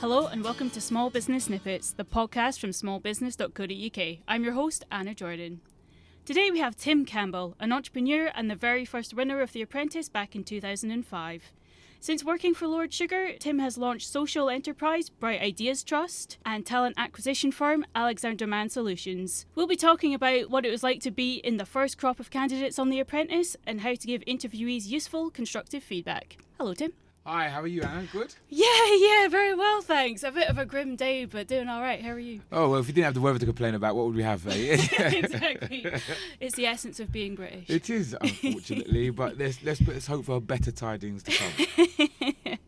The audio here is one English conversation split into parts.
Hello and welcome to Small Business Snippets, the podcast from smallbusiness.co.uk. I'm your host, Anna Jordan. Today we have Tim Campbell, an entrepreneur and the very first winner of The Apprentice back in 2005. Since working for Lord Sugar, Tim has launched social enterprise Bright Ideas Trust and talent acquisition firm Alexander Mann Solutions. We'll be talking about what it was like to be in the first crop of candidates on The Apprentice and how to give interviewees useful, constructive feedback. Hello, Tim. Hi, how are you, Anna? Good? Yeah, very well, thanks. A bit of a grim day, but doing all right. How are you? Oh, well, if we didn't have the weather to complain about, what would we have, eh? Exactly. It's the essence of being British. It is, unfortunately, but let's hope for better tidings to come.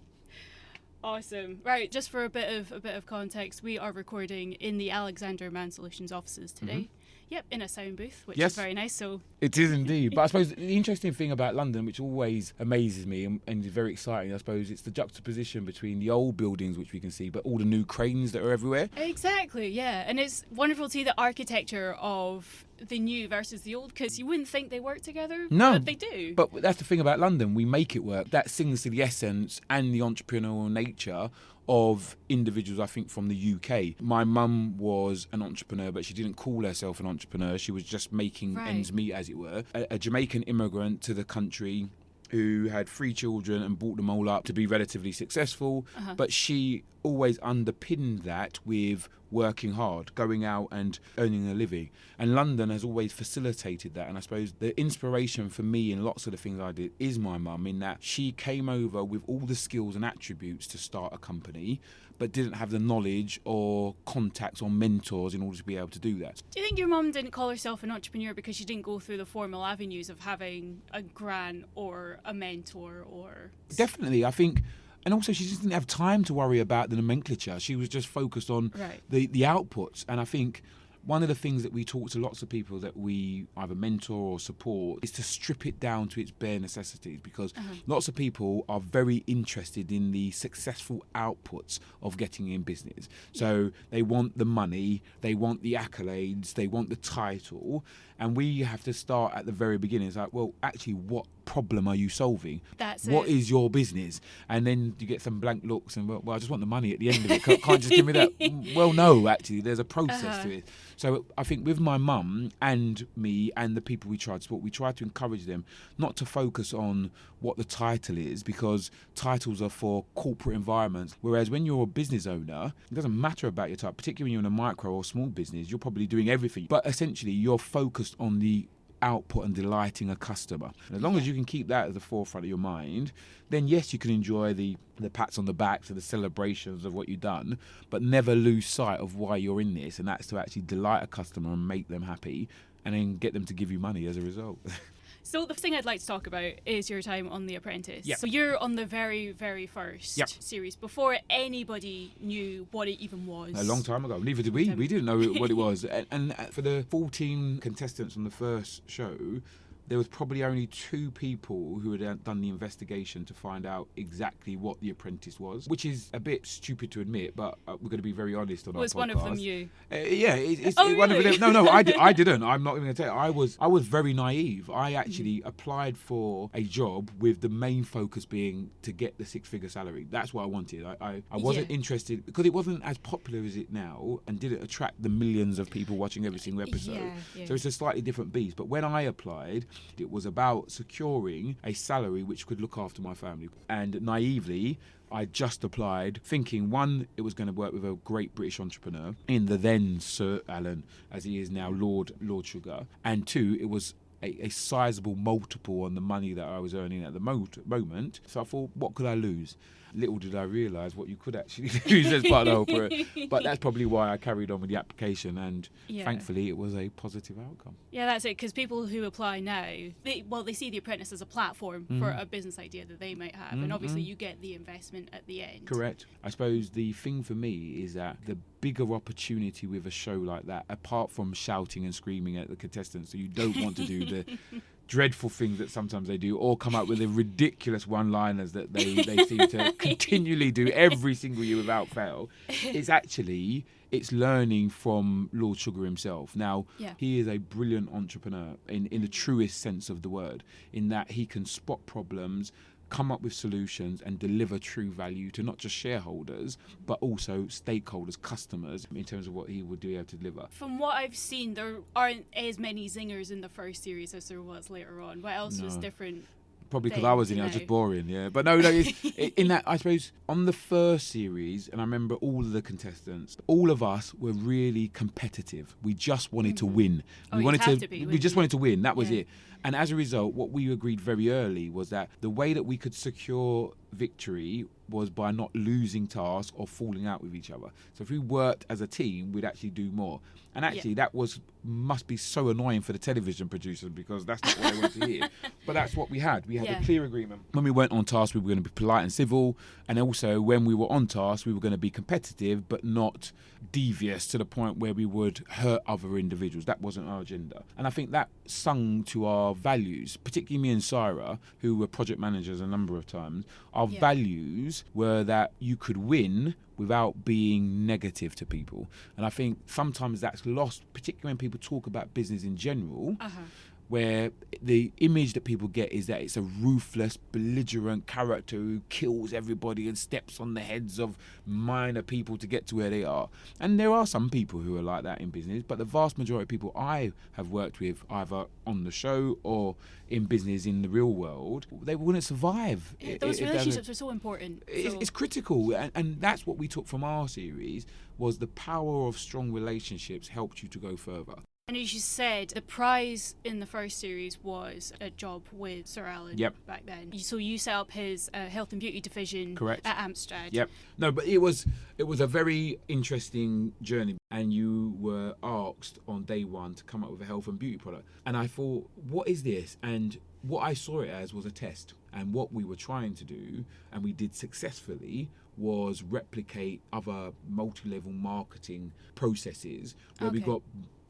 Awesome. Right, just for a bit of context, we are recording in the Alexander Mann Solutions offices today. Mm-hmm. Yep, in a sound booth, which is very nice. So it is indeed. But I suppose the interesting thing about London, which always amazes me and is very exciting, I suppose, it's the juxtaposition between the old buildings, which we can see, but all the new cranes that are everywhere. Exactly, yeah. And it's wonderful to see the architecture of the new versus the old, because you wouldn't think they work together, but they do. But that's the thing about London, we make it work. That sings to the essence and the entrepreneurial nature of individuals, I think, from the UK. My mum was an entrepreneur, but she didn't call herself an entrepreneur. She was just making ends meet, as it were. A Jamaican immigrant to the country who had 3 children and brought them all up to be relatively successful. But she always underpinned that with working hard, going out and earning a living. And London has always facilitated that. And I suppose the inspiration for me in lots of the things I did is my mum, in that she came over with all the skills and attributes to start a company, but didn't have the knowledge or contacts or mentors in order to be able to do that. Do you think your mum didn't call herself an entrepreneur because she didn't go through the formal avenues of having a grant or a mentor or... Definitely, I think... And also, she just didn't have time to worry about the nomenclature. She was just focused on the outputs. And I think one of the things that we talk to lots of people that we either mentor or support is to strip it down to its bare necessities, because lots of people are very interested in the successful outputs of getting in business. So they want the money, they want the accolades, they want the title. And we have to start at the very beginning. It's like, well, actually, what problem are you solving? What is your business? And then you get some blank looks and, well, I just want the money at the end of it. Can't just give me that. Well, no, actually, there's a process to it. So I think with my mum and me and the people we try to support, we try to encourage them not to focus on what the title is, because titles are for corporate environments. Whereas when you're a business owner, it doesn't matter about your title, particularly when you're in a micro or small business, you're probably doing everything. But essentially, you're focused on the output and delighting a customer. And as long as you can keep that at the forefront of your mind, then yes, you can enjoy the pats on the backs and the celebrations of what you've done, but never lose sight of why you're in this, and that's to actually delight a customer and make them happy, and then get them to give you money as a result. So the thing I'd like to talk about is your time on The Apprentice. Yep. So you're on the very, very first series, before anybody knew what it even was. A long time ago. Neither did we. We didn't know what it was. And for the 14 contestants on the first show, there was probably only 2 people who had done the investigation to find out exactly what The Apprentice was, which is a bit stupid to admit, but we're going to be very honest on our podcast. Was one of them you? It's really? One of them. No, I didn't. I'm not even going to tell you. I was very naive. I actually applied for a job with the main focus being to get the 6-figure salary. That's what I wanted. I wasn't interested, because it wasn't as popular as it now and didn't attract the millions of people watching every single episode. Yeah. So it's a slightly different beast. But when I applied, it was about securing a salary which could look after my family. And naively, I just applied thinking, one, it was going to work with a great British entrepreneur in the then Sir Alan, as he is now Lord Sugar. And 2, it was a sizable multiple on the money that I was earning at the moment. So I thought, what could I lose? Little did I realise what you could actually lose as part of the whole. But that's probably why I carried on with the application, and thankfully it was a positive outcome. Yeah, that's it, because people who apply now, they see The Apprentice as a platform for a business idea that they might have, and obviously you get the investment at the end. Correct. I suppose the thing for me is that the bigger opportunity with a show like that, apart from shouting and screaming at the contestants, so you don't want to do the dreadful things that sometimes they do, or come up with the ridiculous one-liners that they seem to continually do every single year without fail. It's learning from Lord Sugar himself. Now, he is a brilliant entrepreneur in the truest sense of the word, in that he can spot problems, come up with solutions and deliver true value to not just shareholders, but also stakeholders, customers, in terms of what he would be able to deliver. From what I've seen, there aren't as many zingers in the first series as there was later on. What else was different? Probably because I was in it, I was just boring, yeah. But no, in that, I suppose, on the first series, and I remember all of the contestants, all of us were really competitive. We just wanted to win. We just wanted to win. That was it. And as a result, what we agreed very early was that the way that we could secure victory was by not losing tasks or falling out with each other. So if we worked as a team, we'd actually do more. And actually, that must be so annoying for the television producers, because that's not what they want to hear. But that's what we had. We had a clear agreement. When we went on task, we were going to be polite and civil. And also, when we were on task, we were going to be competitive, but not devious to the point where we would hurt other individuals. That wasn't our agenda. And I think that sung to our values, particularly me and Syra, who were project managers a number of times. Our values were that you could win without being negative to people. And I think sometimes that's lost, particularly when people talk about business in general, where the image that people get is that it's a ruthless, belligerent character who kills everybody and steps on the heads of minor people to get to where they are. And there are some people who are like that in business, but the vast majority of people I have worked with, either on the show or in business in the real world, they wouldn't survive. Those relationships are so important. It's critical, and that's what we took from our series, was the power of strong relationships helped you to go further. And as you said, the prize in the first series was a job with Sir Alan back then. So you set up his health and beauty division at Amstrad. Yep. No, but it was a very interesting journey. And you were asked on day one to come up with a health and beauty product. And I thought, what is this? And what I saw it as was a test. And what we were trying to do, and we did successfully, was replicate other multi-level marketing processes where we got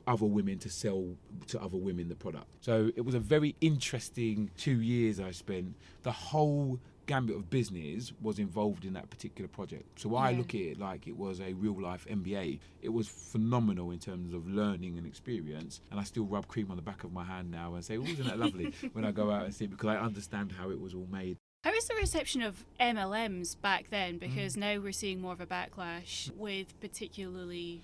other women to sell to other women the product. So it was a very interesting 2 years I spent. The whole gambit of business was involved in that particular project. So I look at it like it was a real life MBA. It was phenomenal in terms of learning and experience, and I still rub cream on the back of my hand now and say, oh, isn't that lovely, when I go out and see it, because I understand how it was all made. How is the reception of MLMs back then? Because now we're seeing more of a backlash with particularly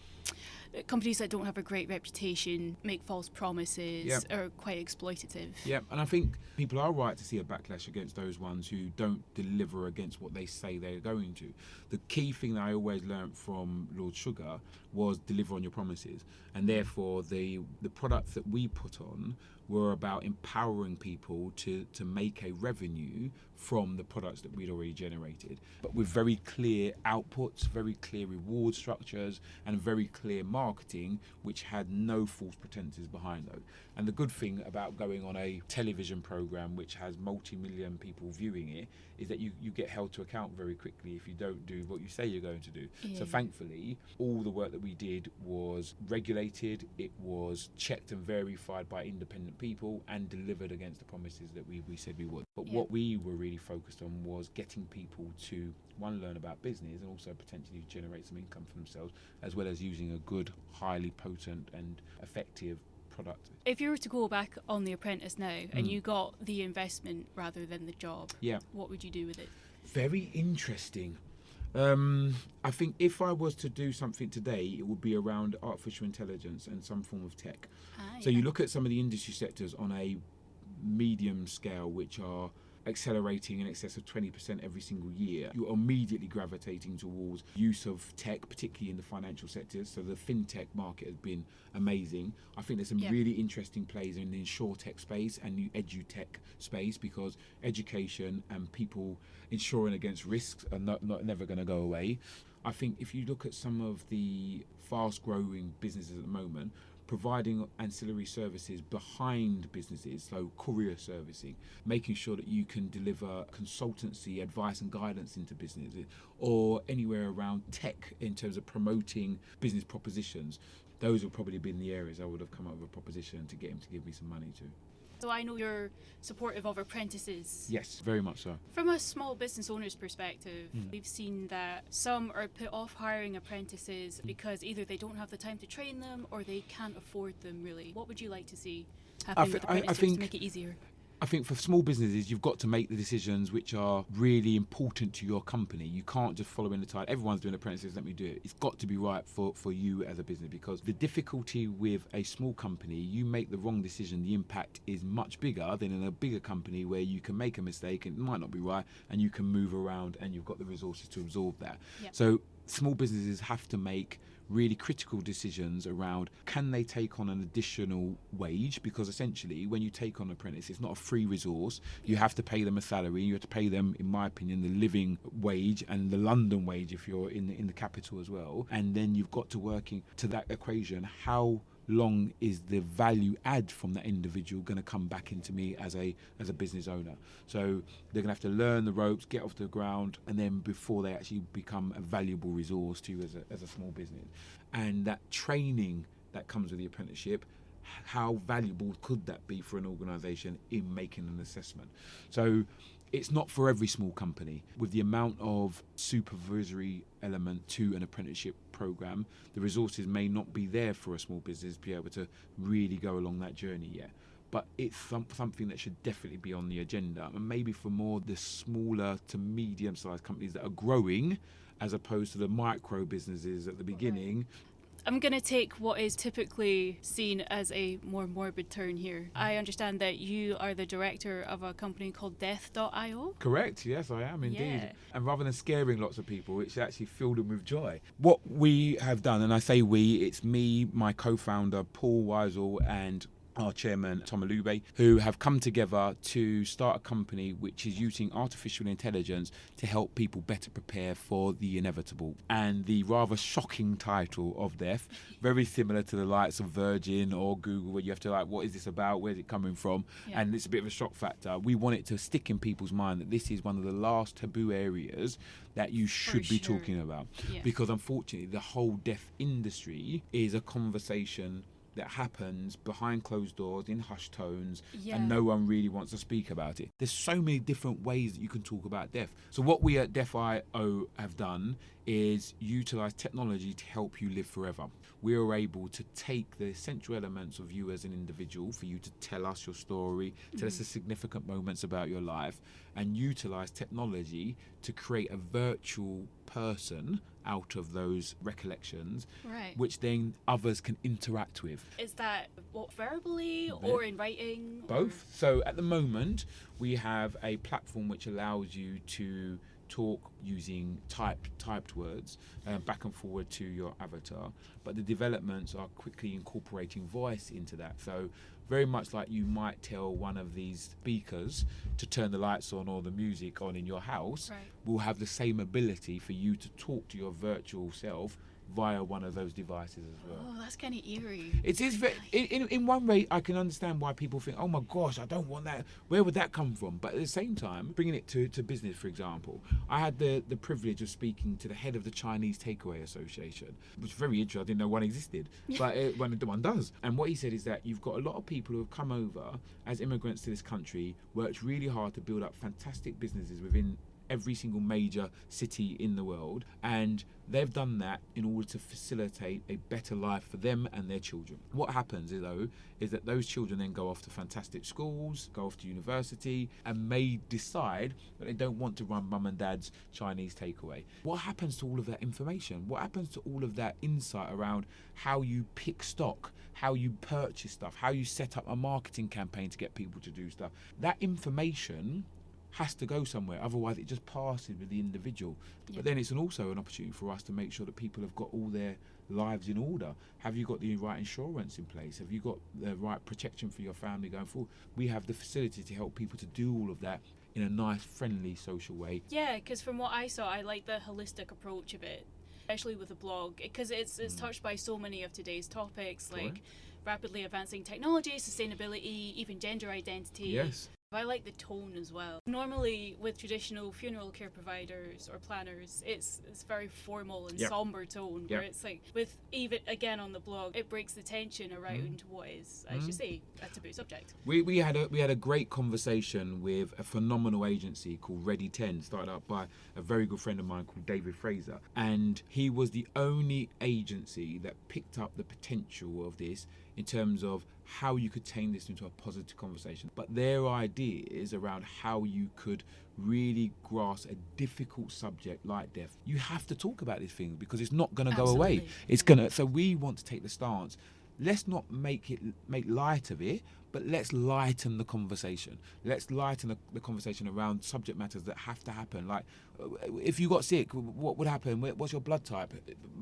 companies that don't have a great reputation, make false promises, are quite exploitative. Yeah, and I think people are right to see a backlash against those ones who don't deliver against what they say they're going to. The key thing that I always learned from Lord Sugar was deliver on your promises, and therefore the products that we put on were about empowering people to make a revenue from the products that we'd already generated, but with very clear outputs, very clear reward structures, and very clear marketing, which had no false pretenses behind those. And the good thing about going on a television program which has multi-million people viewing it is that you get held to account very quickly if you don't do what you say you're going to do. So thankfully, all the work that we did was regulated, it was checked and verified by independent people, and delivered against the promises that we said we would. But what we were really focused on was getting people to, one, learn about business, and also potentially generate some income for themselves, as well as using a good, highly potent and effective product. If you were to go back on The Apprentice now and you got the investment rather than the job, what would you do with it? Very interesting. I think if I was to do something today, it would be around artificial intelligence and some form of tech. So you look at some of the industry sectors on a medium scale, which are accelerating in excess of 20% every single year. You're immediately gravitating towards use of tech, particularly in the financial sector. So the fintech market has been amazing. I think there's some really interesting plays in the insurtech space and the edutech space, because education and people insuring against risks are never going to go away. I think if you look at some of the fast growing businesses at the moment, providing ancillary services behind businesses, so courier servicing, making sure that you can deliver consultancy, advice and guidance into businesses, or anywhere around tech in terms of promoting business propositions. Those would probably been the areas I would have come up with a proposition to get him to give me some money to. So I know you're supportive of apprentices. Yes, very much so. From a small business owner's perspective, we've seen that some are put off hiring apprentices because either they don't have the time to train them or they can't afford them, really. What would you like to see happen with apprentices to make it easier? I think for small businesses, you've got to make the decisions which are really important to your company. You can't just follow in the tide. Everyone's doing apprentices, let me do it. It's got to be right for you as a business, because the difficulty with a small company, you make the wrong decision, the impact is much bigger than in a bigger company where you can make a mistake and it might not be right and you can move around and you've got the resources to absorb that. Yep. So small businesses have to make really critical decisions around, can they take on an additional wage? Because essentially when you take on an apprentice, it's not a free resource. You have to pay them a salary. You have to pay them, in my opinion, the living wage and the London wage if you're in the capital as well. And then you've got to working to that equation. How long is the value add from that individual going to come back into me as a business owner? So they're going to have to learn the ropes, get off the ground, and then before they actually become a valuable resource to you as a small business. And that training that comes with the apprenticeship, how valuable could that be for an organisation in making an assessment? So it's not for every small company. With the amount of supervisory element to an apprenticeship program, the resources may not be there for a small business to be able to really go along that journey yet. But it's something that should definitely be on the agenda, and maybe for more the smaller to medium-sized companies that are growing, as opposed to the micro businesses at the beginning. I'm going to take what is typically seen as a more morbid turn here. I understand that you are the director of a company called Death.io. Correct, yes, I am indeed. Yeah. And rather than scaring lots of people, it's actually filled them with joy. What we have done, and I say we, it's me, my co-founder Paul Weisel, and our chairman, Tom Alube, who have come together to start a company which is using artificial intelligence to help people better prepare for the inevitable. And the rather shocking title of Death, very similar to the likes of Virgin or Google, where you have to what is this about? Where's it coming from? Yeah. And it's a bit of a shock factor. We want it to stick in people's mind that this is one of the last taboo areas that you should be talking about. Yeah. Because unfortunately, the whole deaf industry is a conversation that happens behind closed doors in hushed tones, and no one really wants to speak about it. There's so many different ways that you can talk about deaf. So what we at Death.io have done is utilize technology to help you live forever. We are able to take the essential elements of you as an individual, for you to tell us your story, tell us the significant moments about your life, and utilize technology to create a virtual person out of those recollections, which then others can interact with. Is that verbally or in writing? Both. So at the moment, we have a platform which allows you to talk using typed words back and forward to your avatar, but the developments are quickly incorporating voice into that. So very much like you might tell one of these speakers to turn the lights on or the music on in your house, will have the same ability for you to talk to your virtual self via one of those devices as well. Oh, that's kind of eerie. It is in one way. I can understand why people think, oh my gosh, I don't want that. Where would that come from? But at the same time, bringing it to business, for example, I had the privilege of speaking to the head of the Chinese Takeaway Association, which was very interesting. I didn't know one existed, but one does. And what he said is that you've got a lot of people who have come over as immigrants to this country, worked really hard to build up fantastic businesses within every single major city in the world, and they've done that in order to facilitate a better life for them and their children. What happens is that those children then go off to fantastic schools, go off to university, and may decide that they don't want to run mum and dad's Chinese takeaway. What happens to all of that information? What happens to all of that insight around how you pick stock, how you purchase stuff, how you set up a marketing campaign to get people to do stuff? That information has to go somewhere, otherwise it just passes with the individual. But then it's also an opportunity for us to make sure that people have got all their lives in order. Have you got the right insurance in place? Have you got the right protection for your family going forward? We have the facility to help people to do all of that in a nice, friendly, social way. Yeah, because from what I saw, I like the holistic approach of it, especially with the blog, because it's touched by so many of today's topics, like rapidly advancing technology, sustainability, even gender identity. Yes. I like the tone as well. Normally with traditional funeral care providers or planners, it's very formal and somber tone, where it's like, with even again on the blog, it breaks the tension around what is, as you say, a taboo subject. We had a great conversation with a phenomenal agency called Ready 10, started up by a very good friend of mine called David Fraser, and he was the only agency that picked up the potential of this in terms of how you could turn this into a positive conversation. But their ideas around how you could really grasp a difficult subject like death. You have to talk about these things because it's not going to go away. It's gonna. So we want to take the stance. Let's not make light of it, but let's lighten the conversation. Let's lighten the conversation around subject matters that have to happen. Like, if you got sick, what would happen? What's your blood type?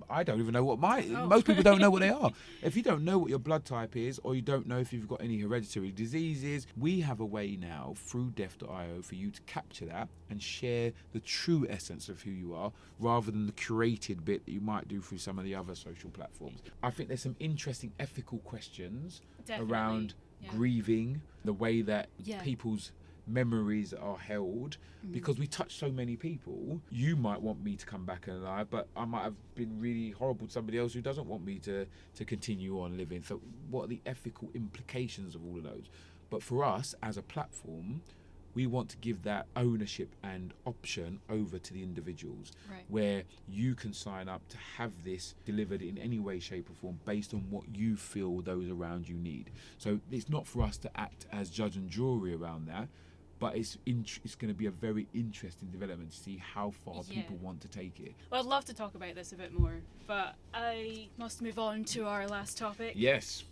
I don't even know what most people don't know what they are. If you don't know what your blood type is, or you don't know if you've got any hereditary diseases, we have a way now through deaf.io for you to capture that and share the true essence of who you are, rather than the curated bit that you might do through some of the other social platforms. I think there's some interesting ethical questions around grieving, the way that people's memories are held, because we touch so many people. You might want me to come back alive, but I might have been really horrible to somebody else who doesn't want me to continue on living. So what are the ethical implications of all of those? But for us as a platform, we want to give that ownership and option over to the individuals, where you can sign up to have this delivered in any way, shape or form based on what you feel those around you need. So it's not for us to act as judge and jury around that, but it's going to be a very interesting development to see how far people want to take it. Well, I'd love to talk about this a bit more, but I must move on to our last topic. Yes.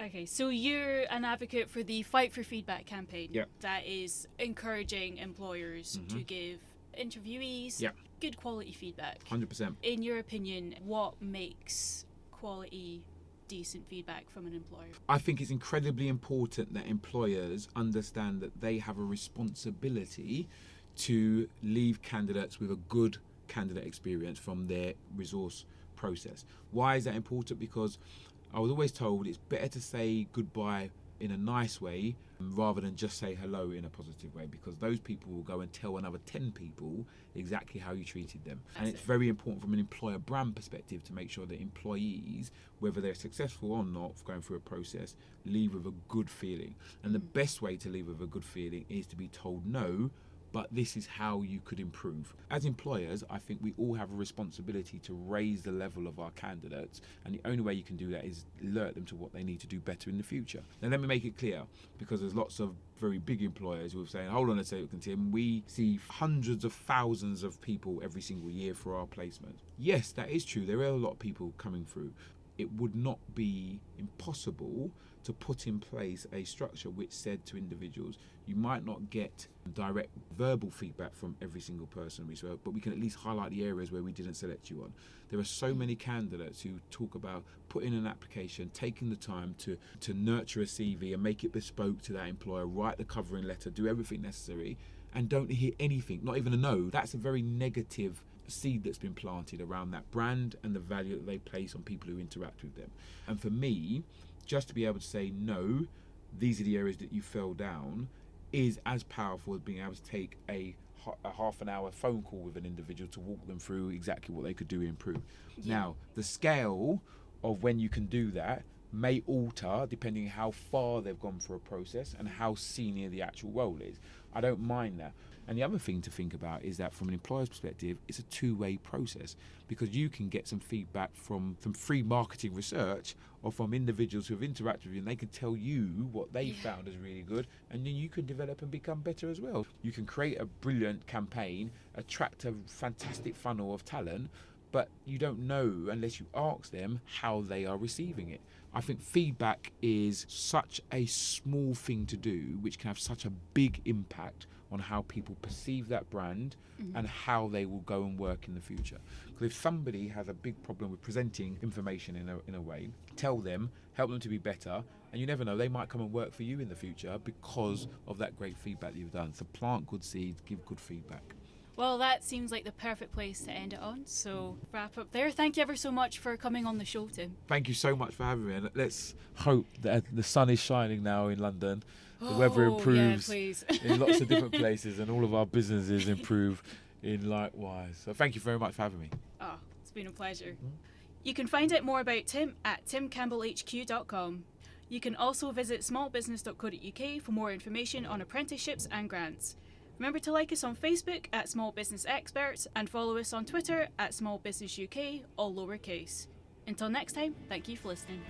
Okay, so you're an advocate for the Fight for Feedback campaign that is encouraging employers to give interviewees good quality feedback. 100%. In your opinion, what makes quality, decent feedback from an employer? I think it's incredibly important that employers understand that they have a responsibility to leave candidates with a good candidate experience from their resource process. Why is that important? Because I was always told it's better to say goodbye in a nice way rather than just say hello in a positive way, because those people will go and tell another 10 people exactly how you treated them. And it's very important from an employer brand perspective to make sure that employees, whether they're successful or not going through a process, leave with a good feeling. And the best way to leave with a good feeling is to be told no, but this is how you could improve. As employers, I think we all have a responsibility to raise the level of our candidates, and the only way you can do that is alert them to what they need to do better in the future. Now let me make it clear, because there's lots of very big employers who are saying, hold on a second, Tim, we see hundreds of thousands of people every single year for our placement. Yes, that is true, there are a lot of people coming through. It would not be impossible to put in place a structure which said to individuals, you might not get direct verbal feedback from every single person we spoke, but we can at least highlight the areas where we didn't select you on. There are so many candidates who talk about putting an application, taking the time to nurture a CV and make it bespoke to that employer, write the covering letter, do everything necessary, and don't hear anything, not even a no. That's a very negative seed that's been planted around that brand and the value that they place on people who interact with them. And for me, just to be able to say no, these are the areas that you fell down, is as powerful as being able to take a half an hour phone call with an individual to walk them through exactly what they could do to improve. Now, the scale of when you can do that may alter depending on how far they've gone through a process and how senior the actual role is. I don't mind that. And the other thing to think about is that from an employer's perspective, it's a two-way process, because you can get some feedback from free marketing research or from individuals who have interacted with you, and they can tell you what they found as really good, and then you can develop and become better as well. You can create a brilliant campaign, attract a fantastic funnel of talent, but you don't know unless you ask them how they are receiving it. I think feedback is such a small thing to do, which can have such a big impact on how people perceive that brand and how they will go and work in the future. Because if somebody has a big problem with presenting information in a way, tell them, help them to be better, and you never know, they might come and work for you in the future because of that great feedback that you've done. So plant good seeds, give good feedback. Well, that seems like the perfect place to end it on. So wrap up there. Thank you ever so much for coming on the show, Tim. Thank you so much for having me. And let's hope that the sun is shining now in London. The weather improves in lots of different places, and all of our businesses improve in likewise. So thank you very much for having me. Oh, it's been a pleasure. You can find out more about Tim at timcampbellhq.com. You can also visit smallbusiness.co.uk for more information on apprenticeships and grants. Remember to like us on Facebook at Small Business Experts and follow us on Twitter at Small Business UK, all lowercase. Until next time, thank you for listening.